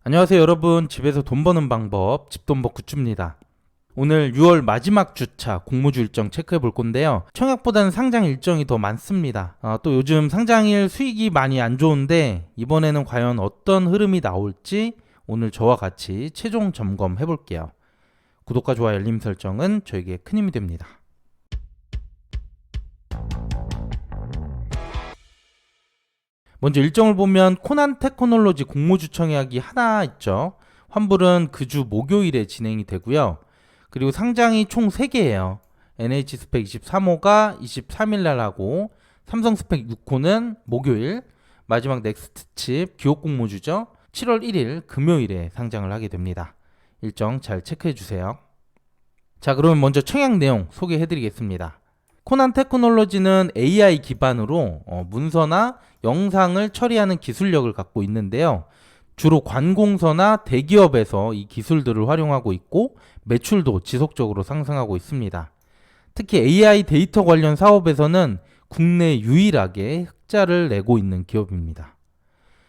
안녕하세요 여러분. 집에서 돈 버는 방법 집돈버 굿즈입니다. 오늘 6월 마지막 주차 공모주 일정 체크해 볼 건데요. 청약보다는 상장 일정이 더 많습니다. 또 요즘 상장일 수익이 많이 안 좋은데 이번에는 과연 어떤 흐름이 나올지 오늘 저와 같이 최종 점검해 볼게요. 구독과 좋아요 알림 설정은 저에게 큰 힘이 됩니다. 먼저 일정을 보면 코난 테크놀로지 공모주 청약이 하나 있죠. 환불은 그 주 목요일에 진행이 되고요. 그리고 상장이 총 3개예요. NH 스펙 23호가 23일 날 하고, 삼성 스펙 6호는 목요일, 마지막 넥스트 칩 기업 공모주죠. 7월 1일 금요일에 상장을 하게 됩니다. 일정 잘 체크해 주세요. 자, 그러면 먼저 청약 내용 소개해 드리겠습니다. 코난 테크놀로지는 AI 기반으로 문서나 영상을 처리하는 기술력을 갖고 있는데요. 주로 관공서나 대기업에서 이 기술들을 활용하고 있고 매출도 지속적으로 상승하고 있습니다. 특히 AI 데이터 관련 사업에서는 국내 유일하게 흑자를 내고 있는 기업입니다.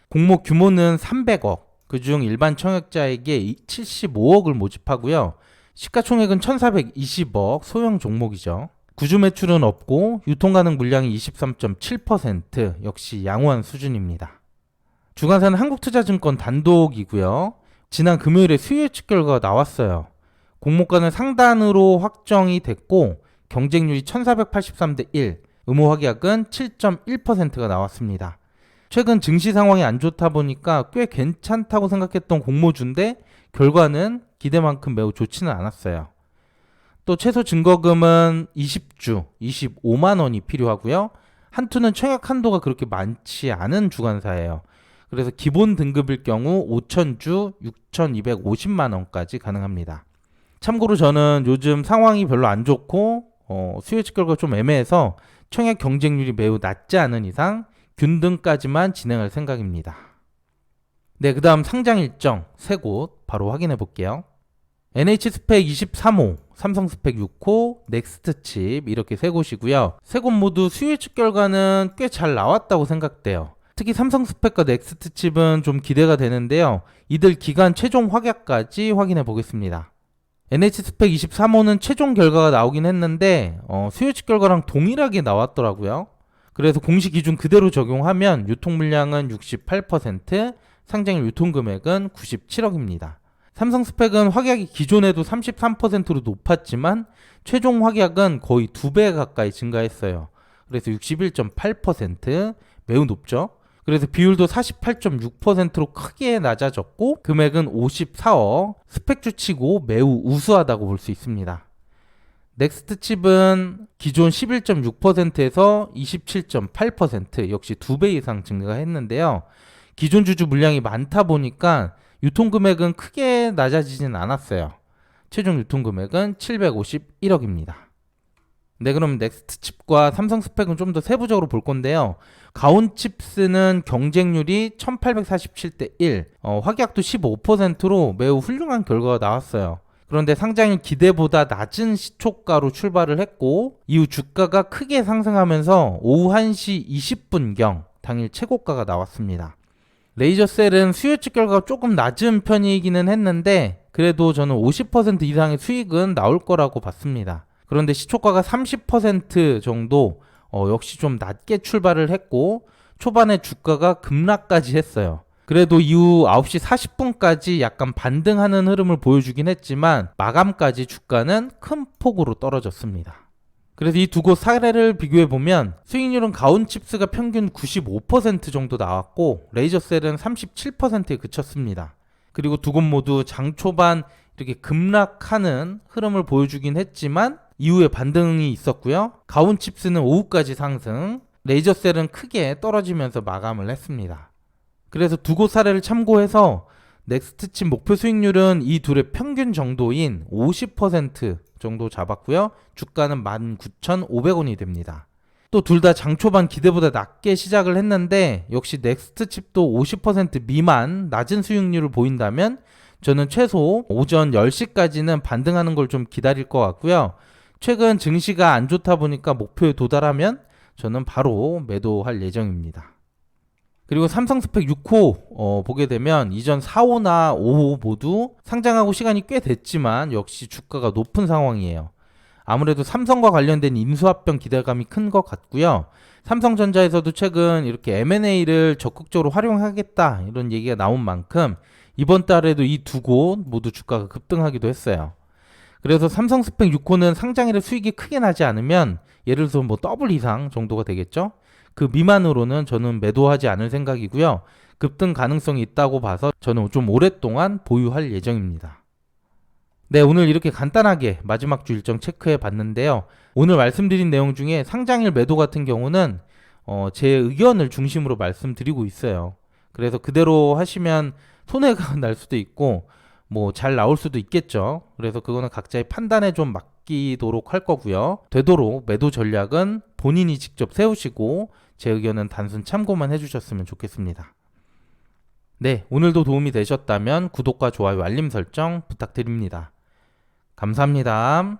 공모 규모는 300억, 그중 일반 청약자에게 75억을 모집하고요. 시가총액은 1420억, 소형 종목이죠. 구주 매출은 없고 유통 가능 물량이 23.7%, 역시 양호한 수준입니다. 주관사는 한국투자증권 단독이고요. 지난 금요일에 수요 예측 결과가 나왔어요. 공모가는 상단으로 확정이 됐고 경쟁률이 1483대 1, 의무 확약은 7.1%가 나왔습니다. 최근 증시 상황이 안 좋다 보니까 꽤 괜찮다고 생각했던 공모주인데 결과는 기대만큼 매우 좋지는 않았어요. 또 최소 증거금은 20주 25만 원이 필요하고요. 한 투는 청약 한도가 그렇게 많지 않은 주관사예요. 그래서 기본 등급일 경우 5,000주 6,250만 원까지 가능합니다. 참고로 저는 요즘 상황이 별로 안 좋고 수요 예측 결과가 좀 애매해서 청약 경쟁률이 매우 낮지 않은 이상 균등까지만 진행할 생각입니다. 네, 그 다음 상장 일정 3곳 바로 확인해 볼게요. NH 스펙 23호, 삼성 스펙 6호, 넥스트 칩 이렇게 3곳이고요. 3곳 모두 수요 예측 결과는 꽤 잘 나왔다고 생각돼요. 특히 삼성 스펙과 넥스트 칩은 좀 기대가 되는데요. 이들 기간 최종 확약까지 확인해 보겠습니다. NH 스펙 23호는 최종 결과가 나오긴 했는데 수요 예측 결과랑 동일하게 나왔더라고요. 그래서 공시 기준 그대로 적용하면 유통 물량은 68%, 상장일 유통 금액은 97억입니다. 삼성 스펙은 확약이 기존에도 33%로 높았지만 최종 확약은 거의 2배 가까이 증가했어요. 그래서 61.8%, 매우 높죠. 그래서 비율도 48.6%로 크게 낮아졌고 금액은 54억, 스펙주 치고 매우 우수하다고 볼 수 있습니다. 넥스트 칩은 기존 11.6%에서 27.8%, 역시 2배 이상 증가했는데요. 기존 주주 물량이 많다 보니까 유통금액은 크게 낮아지진 않았어요. 최종 유통금액은 751억입니다. 네, 그럼 넥스트 칩과 삼성 스펙은 좀 더 세부적으로 볼 건데요. 가온 칩스는 경쟁률이 1847대 1, 확약도 15%로 매우 훌륭한 결과가 나왔어요. 그런데 상장일 기대보다 낮은 시초가로 출발을 했고 이후 주가가 크게 상승하면서 오후 1시 20분경 당일 최고가가 나왔습니다. 레이저셀은 수요 예측 결과가 조금 낮은 편이기는 했는데 그래도 저는 50% 이상의 수익은 나올 거라고 봤습니다. 그런데 시초가가 30% 정도 역시 좀 낮게 출발을 했고 초반에 주가가 급락까지 했어요. 그래도 이후 9시 40분까지 약간 반등하는 흐름을 보여주긴 했지만 마감까지 주가는 큰 폭으로 떨어졌습니다. 그래서 이 두 곳 사례를 비교해 보면 수익률은 가온칩스가 평균 95% 정도 나왔고 레이저셀은 37%에 그쳤습니다. 그리고 두 곳 모두 장 초반 이렇게 급락하는 흐름을 보여주긴 했지만 이후에 반등이 있었고요. 가온칩스는 오후까지 상승, 레이저셀은 크게 떨어지면서 마감을 했습니다. 그래서 두 곳 사례를 참고해서 넥스트칩 목표 수익률은 이 둘의 평균 정도인 50% 정도 잡았고요. 주가는 19,500원이 됩니다. 또 둘 다 장초반 기대보다 낮게 시작을 했는데 역시 넥스트칩도 50% 미만 낮은 수익률을 보인다면 저는 최소 오전 10시까지는 반등하는 걸 좀 기다릴 것 같고요. 최근 증시가 안 좋다 보니까 목표에 도달하면 저는 바로 매도할 예정입니다. 그리고 삼성 스펙 6호 보게 되면 이전 4호나 5호 모두 상장하고 시간이 꽤 됐지만 역시 주가가 높은 상황이에요. 아무래도 삼성과 관련된 인수합병 기대감이 큰 것 같고요. 삼성전자에서도 최근 이렇게 M&A를 적극적으로 활용하겠다 이런 얘기가 나온 만큼 이번 달에도 이 두 곳 모두 주가가 급등하기도 했어요. 그래서 삼성 스펙 6호는 상장일에 수익이 크게 나지 않으면 예를 들어서 뭐 더블 이상 정도가 되겠죠. 그 미만으로는 저는 매도하지 않을 생각이고요. 급등 가능성이 있다고 봐서 저는 좀 오랫동안 보유할 예정입니다. 네, 오늘 이렇게 간단하게 마지막 주 일정 체크해 봤는데요. 오늘 말씀드린 내용 중에 상장일 매도 같은 경우는 제 의견을 중심으로 말씀드리고 있어요. 그래서 그대로 하시면 손해가 날 수도 있고 뭐 잘 나올 수도 있겠죠. 그래서 그거는 각자의 판단에 좀 맡기도록 할 거고요. 되도록 매도 전략은 본인이 직접 세우시고 제 의견은 단순 참고만 해주셨으면 좋겠습니다. 네, 오늘도 도움이 되셨다면 구독과 좋아요, 알림 설정 부탁드립니다. 감사합니다.